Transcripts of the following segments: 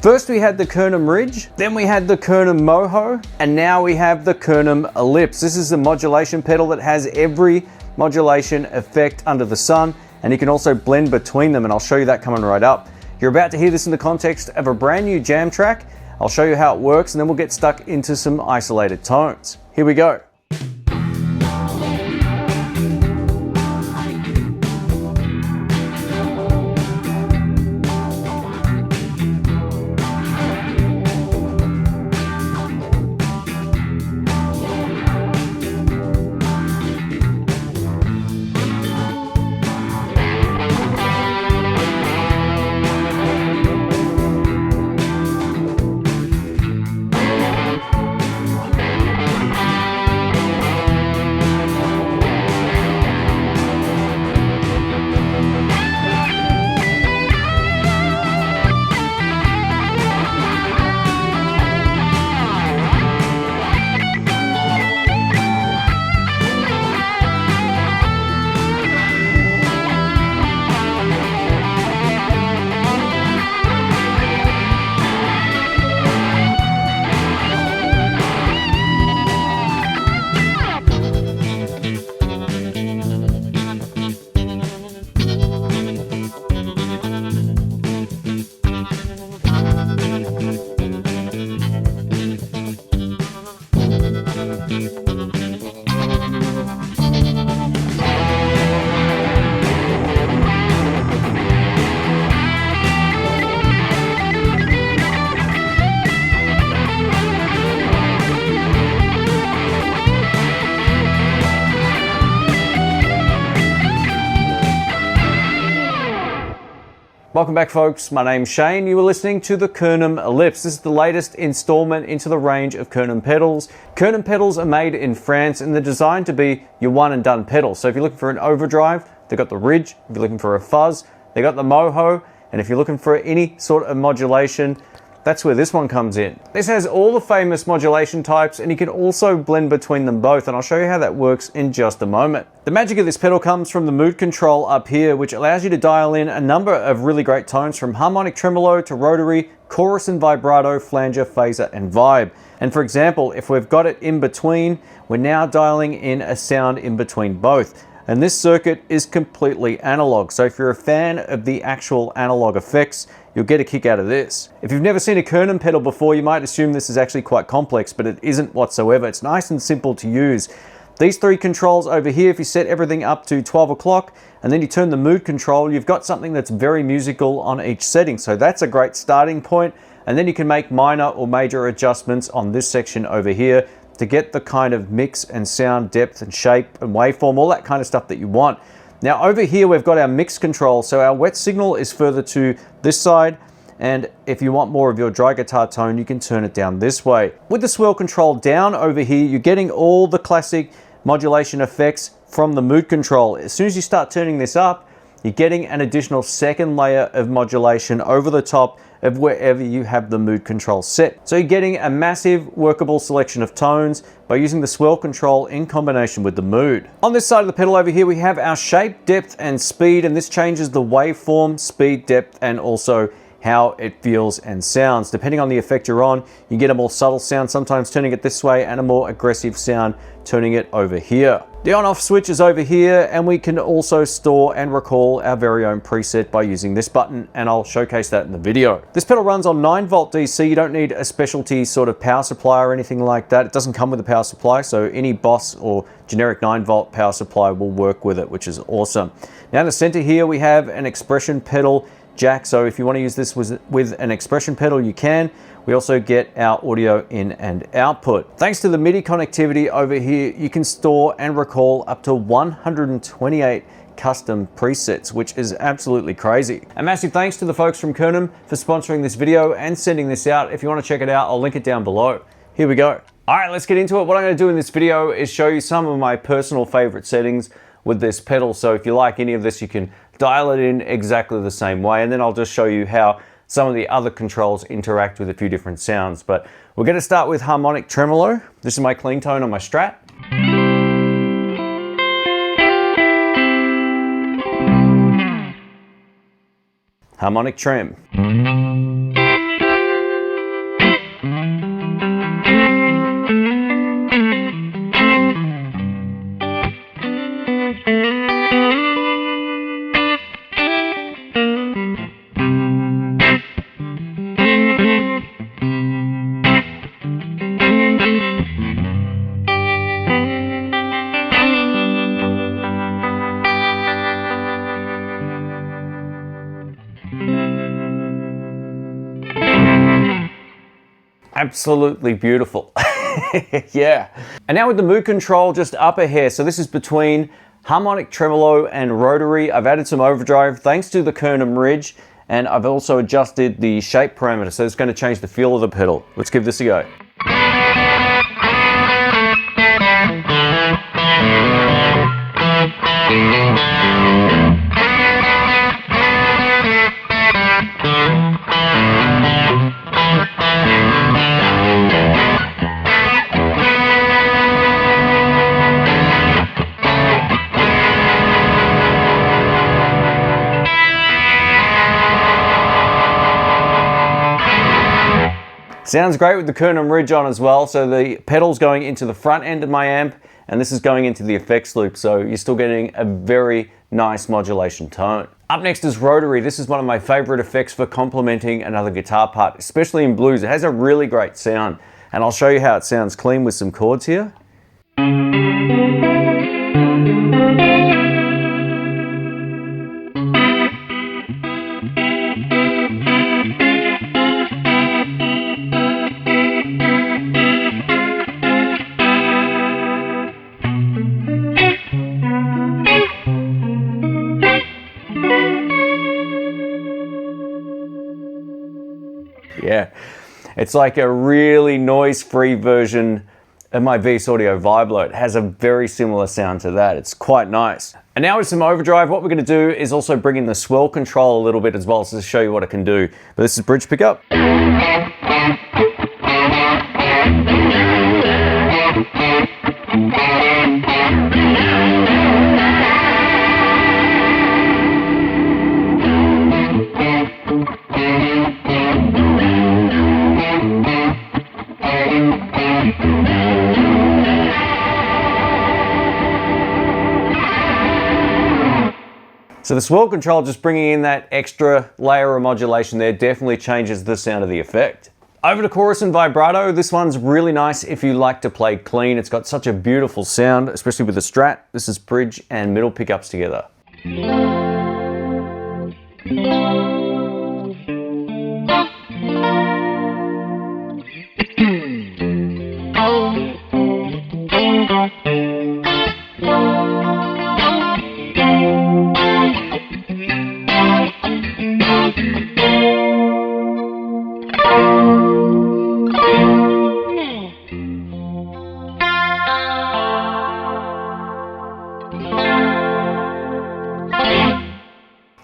First we had the Kernom Ridge, then we had the Kernom MOHO, and now we have the Kernom Elipse. This is the modulation pedal that has every modulation effect under the sun, and you can also blend between them, and I'll show you that coming right up. You're about to hear this in the context of a brand new jam track. I'll show you how it works, and then we'll get stuck into some isolated tones. Here we go. Welcome back, folks. My name's Shane. You were listening to the Kernom Elipse. This is the latest installment into the range of Kernom pedals. Kernom pedals are made in France and they're designed to be your one and done pedal. So if you're looking for an overdrive, they've got the Ridge. If you're looking for a fuzz, they've got the MOHO. And if you're looking for any sort of modulation, that's where this one comes in. This has all the famous modulation types, and you can also blend between them both, and I'll show you how that works in just a moment. The magic of this pedal comes from the mood control up here, which allows you to dial in a number of really great tones from harmonic tremolo to rotary, chorus and vibrato, flanger, phaser and vibe. And for example, if we've got it in between, we're now dialing in a sound in between both. And this circuit is completely analog. So if you're a fan of the actual analog effects, you'll get a kick out of this. If you've never seen a Kernom pedal before, you might assume this is actually quite complex, but it isn't whatsoever. It's nice and simple to use. These three controls over here, if you set everything up to 12 o'clock and then you turn the mood control, you've got something that's very musical on each setting. So that's a great starting point. And then you can make minor or major adjustments on this section over here to get the kind of mix and sound depth and shape and waveform, all that kind of stuff that you want. Now over here we've got our mix control, so our wet signal is further to this side, and if you want more of your dry guitar tone, you can turn it down this way. With the swirl control down over here, you're getting all the classic modulation effects from the mood control. As soon as you start turning this up, you're getting an additional second layer of modulation over the top of wherever you have the mood control set. So you're getting a massive workable selection of tones by using the swirl control in combination with the mood. On this side of the pedal over here, we have our shape, depth and speed, and this changes the waveform, speed, depth, and also how it feels and sounds. Depending on the effect you're on, you get a more subtle sound, sometimes turning it this way, and a more aggressive sound, turning it over here. The on-off switch is over here, and we can also store and recall our very own preset by using this button, and I'll showcase that in the video. This pedal runs on 9-volt DC. You don't need a specialty sort of power supply or anything like that. It doesn't come with a power supply, so any Boss or generic 9-volt power supply will work with it, which is awesome. Now in the center here, we have an expression pedal jack, so if you want to use this with an expression pedal, you can. We also get our audio in and output. Thanks to the Midi connectivity over here, you can store and recall up to 128 custom presets, which is absolutely crazy. A massive thanks to the folks from Kernom for sponsoring this video and sending this out. If you want to check it out, I'll link it down below. Here we go. All right, let's get into it. What I'm going to do in this video is show you some of my personal favorite settings with this pedal. So if you like any of this, you can dial it in exactly the same way, and then I'll just show you how some of the other controls interact with a few different sounds. But we're going to start with harmonic tremolo. This is my clean tone on my Strat. Harmonic trem. absolutely beautiful. Yeah. And now with the mood control just up a hair. So this is between Harmonic, Tremolo, and Rotary. I've added some overdrive thanks to the Kernom Ridge, and I've also adjusted the shape parameter, so it's going to change the feel of the pedal. Let's give this a go. Sounds great with the Kernom Ridge on as well. So the pedal's going into the front end of my amp, and this is going into the effects loop. So you're still getting a very nice modulation tone. Up next is Rotary. This is one of my favorite effects for complementing another guitar part, especially in blues. It has a really great sound, and I'll show you how it sounds clean with some chords here. Yeah, it's like a really noise-free version of my V's Audio Viblo. It has a very similar sound to that. It's quite nice. And now with some overdrive, what we're going to do is also bring in the swirl control a little bit as well, so to show you what it can do. But this is bridge pickup. So the swirl control, just bringing in that extra layer of modulation there, definitely changes the sound of the effect. Over to chorus and vibrato. This one's really nice if you like to play clean. It's got such a beautiful sound, especially with the Strat. This is bridge and middle pickups together.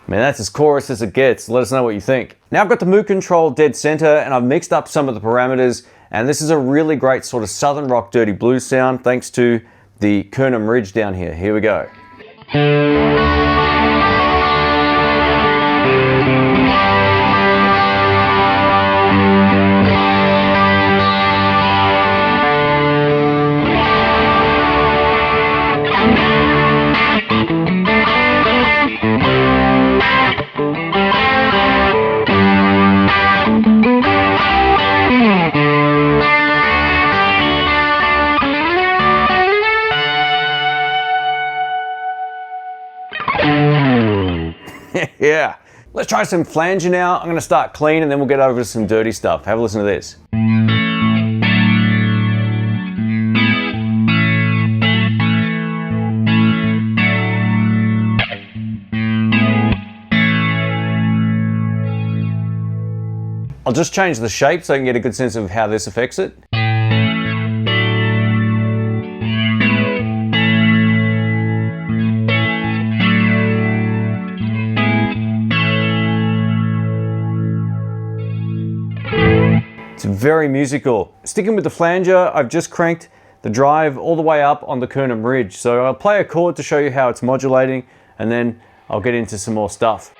Man, that's as chorus as it gets. Let us know what you think. Now I've got the mood control dead center, and I've mixed up some of the parameters, and this is a really great sort of southern rock dirty blues sound thanks to the Kernom Ridge down here. Here we go. Yeah. Let's try some flanger now. I'm going to start clean and then we'll get over to some dirty stuff. Have a listen to this. I'll just change the shape so I can get a good sense of how this affects it. It's very musical. Sticking with the flanger, I've just cranked the drive all the way up on the Kernom Ridge. So I'll play a chord to show you how it's modulating, and then I'll get into some more stuff.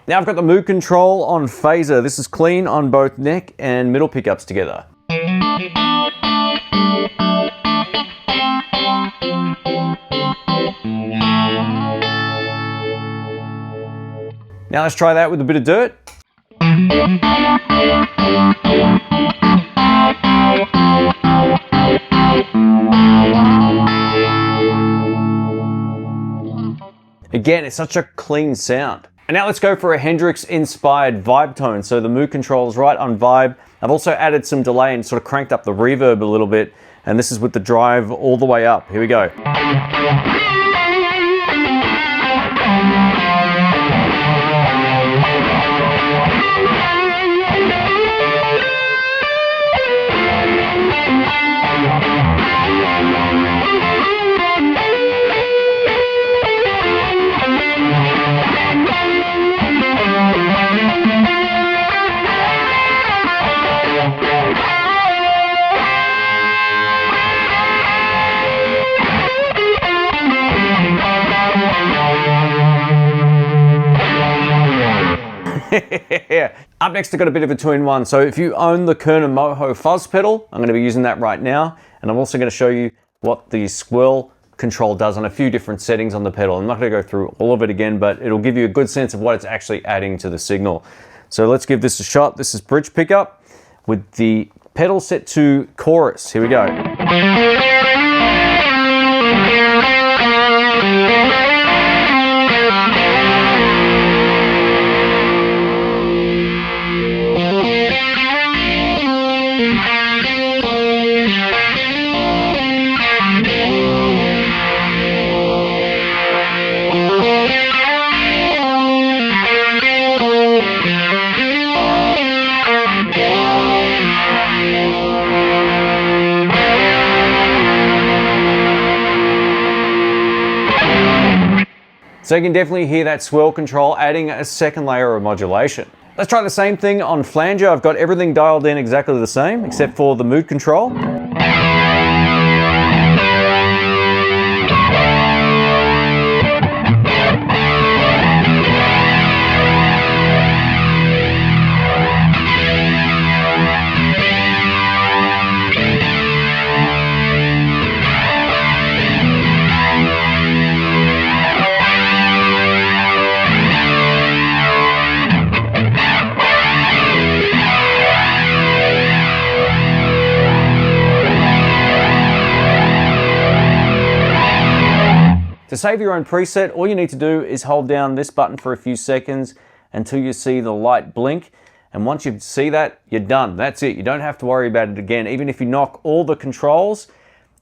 Now I've got the mood control on phaser. This is clean on both neck and middle pickups together. Now let's try that with a bit of dirt. Again, it's such a clean sound. And now let's go for a Hendrix inspired vibe tone. So the mood control is right on vibe. I've also added some delay and sort of cranked up the reverb a little bit. And this is with the drive all the way up. Here we go. Up next, I've got a bit of a two-in-one. So if you own the Kernom MOHO fuzz pedal, I'm going to be using that right now. And I'm also going to show you what the Swirl control does on a few different settings on the pedal. I'm not going to go through all of it again, but it'll give you a good sense of what it's actually adding to the signal. So let's give this a shot. This is bridge pickup with the pedal set to chorus. Here we go. So you can definitely hear that swirl control adding a second layer of modulation. Let's try the same thing on flanger. I've got everything dialed in exactly the same except for the mood control. To save your own preset, all you need to do is hold down this button for a few seconds until you see the light blink. And once you see that, you're done. That's it. You don't have to worry about it again. Even if you knock all the controls,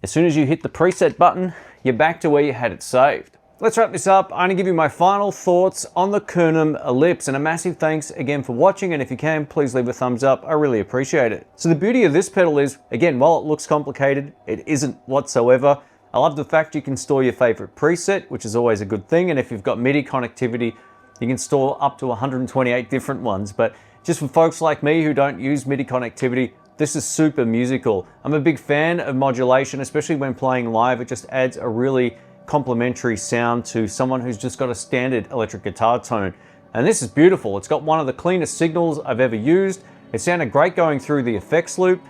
as soon as you hit the preset button, you're back to where you had it saved. Let's wrap this up. I'm going to give you my final thoughts on the Kernom Elipse, and a massive thanks again for watching. And if you can, please leave a thumbs up. I really appreciate it. So the beauty of this pedal is, again, while it looks complicated, it isn't whatsoever. I love the fact you can store your favorite preset, which is always a good thing. And if you've got Midi connectivity, you can store up to 128 different ones. But just for folks like me who don't use Midi connectivity, this is super musical. I'm a big fan of modulation, especially when playing live. It just adds a really complementary sound to someone who's just got a standard electric guitar tone. And this is beautiful. It's got one of the cleanest signals I've ever used. It sounded great going through the effects loop.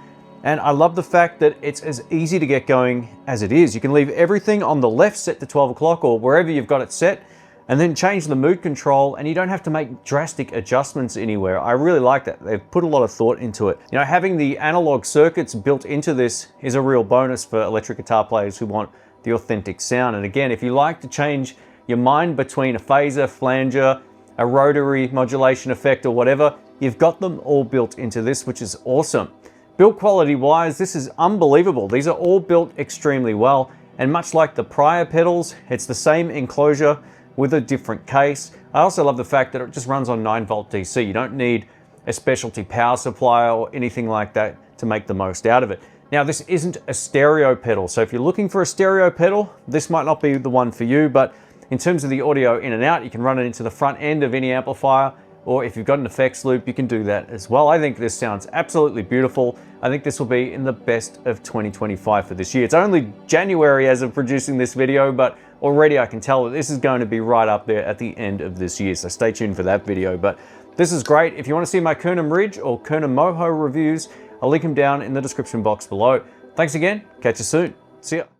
And I love the fact that it's as easy to get going as it is. You can leave everything on the left set to 12 o'clock or wherever you've got it set, and then change the mood control, and you don't have to make drastic adjustments anywhere. I really like that. They've put a lot of thought into it. You know, having the analog circuits built into this is a real bonus for electric guitar players who want the authentic sound. And again, if you like to change your mind between a phaser, flanger, a rotary modulation effect or whatever, you've got them all built into this, which is awesome. Build quality wise, this is unbelievable. These are all built extremely well, and much like the prior pedals, it's the same enclosure with a different case. I also love the fact that it just runs on 9-volt DC. You don't need a specialty power supply or anything like that to make the most out of it. Now, this isn't a stereo pedal, so if you're looking for a stereo pedal, this might not be the one for you, but in terms of the audio in and out, you can run it into the front end of any amplifier, or if you've got an effects loop, you can do that as well. I think this sounds absolutely beautiful. I think this will be in the best of 2025 for this year. It's only January as of producing this video, but already I can tell that this is going to be right up there at the end of this year, so stay tuned for that video. But this is great. If you want to see my Kernom Ridge or Kernom MOHO reviews, I'll link them down in the description box below. Thanks again, catch you soon. See ya.